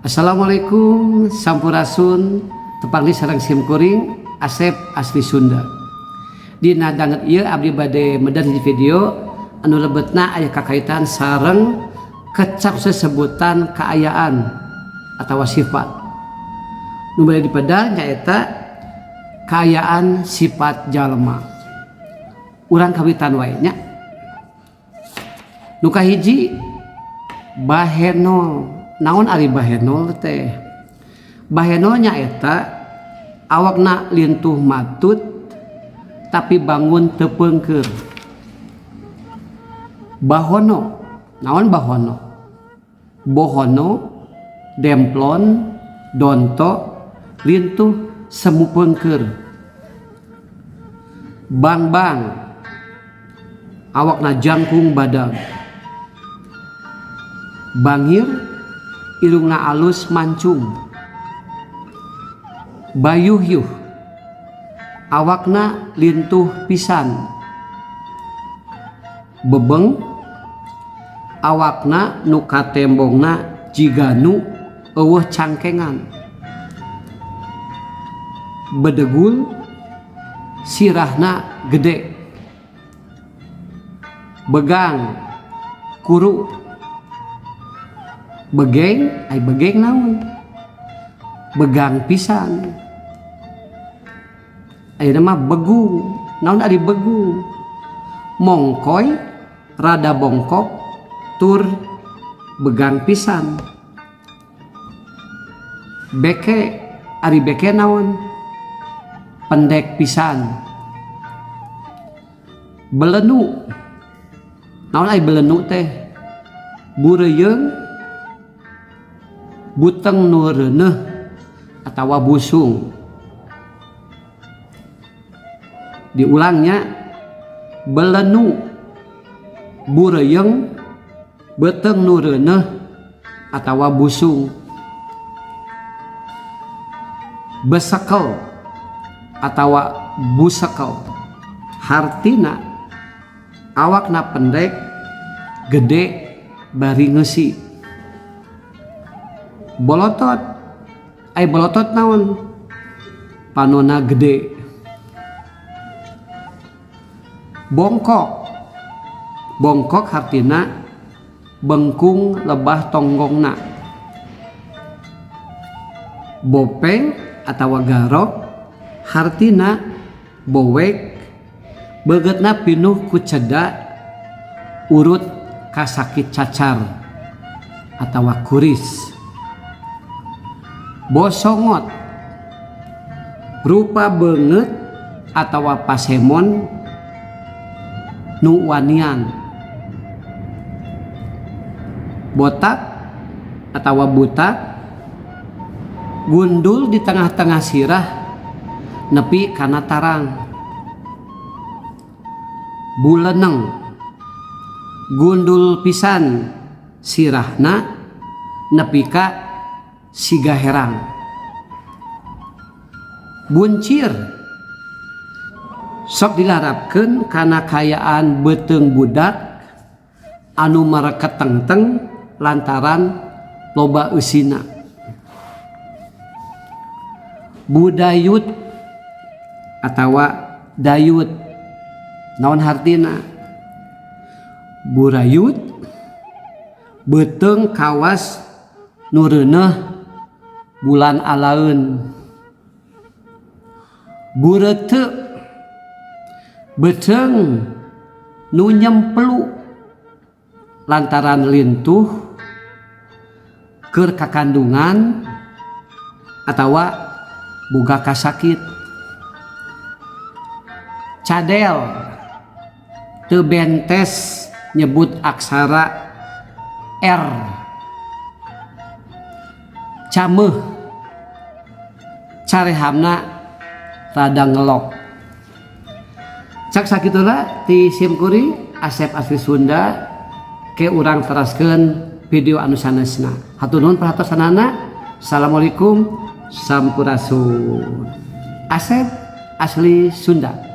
Assalamualaikum sampurasun tepangli sareng simkuring Asep asli Sunda. Dina danget ieu abdi bade medar hiji video anu lebetna aya kakaitan sareng kecap sesebutan kaayaan atawa sifat. Nu bade dipedal nyaeta kaayaan sifat jalma. Urang kawitan wae nya. Nu kahiji bahenol. Naon ari bahenol teh? Bahenol nyaeta awakna lintuh matut tapi bangun teu peungkeur. Bahono, naon bahono? Bohono, demplon, donto, lintuh semu peungkeur. Bang-bang, awakna jangkung badag. Bangir, irungna alus mancung. Bayuh-yuh, awakna lintuh pisan. Bebeng, awakna nu katembongna jiganu eueuh cangkengan. Bedegul, sirahna gede. Begang, kuru. Begeng, ay begeng naon? Begang pisan. Ayeuna mah begung. Naon ari begung? Mongkoy rada bongkok tur begang pisan. Beke, ari beke naon? Pendek pisan. Belenu. Naon ai belenu teh? Bureyeung buteng nu reuneuh atawa busung. Diulangnya belenu bureyeung beuteung nu reuneuh atawa busung. Besekel atawa busekel hartina awakna pendek gede bari ngeusi. Bolotot, ay bolotot naon? Panona gede. Bongkok, bongkok hartina bengkung lebah tonggongna. Bopeng atawa garok hartina bowek begetna pinuh ku cedak urut kasakit cacar atawa kuris. Bosongot, rupa beungeut atawa pasemon nu wanian. Botak atawa butak, gundul di tengah-tengah sirah nepi kana tarang. Buleneng, gundul pisan sirahna nepi ka siga herang. Buncir, sok dilarapkeun kana kayaan beuteung budak anu mareketengteng lantaran loba eusina. Budayut atawa dayut, naon hartina? Burayut beuteung kawas nu reuneuh bulan alaeun. Bureuteu beuteung nu nyemplu lantaran lintuh keur kakandungan atawa boga kasakit. Cadel teu bentes nyebut aksara R. Cameuh, carehamna rada ngelok. Cak sakitula ti simkuring Asep asli Sunda ke urang teraskeun video anu sanesna. Hatur nuhun perhatosanana. Assalamualaikum sampurasun. Asep asli Sunda.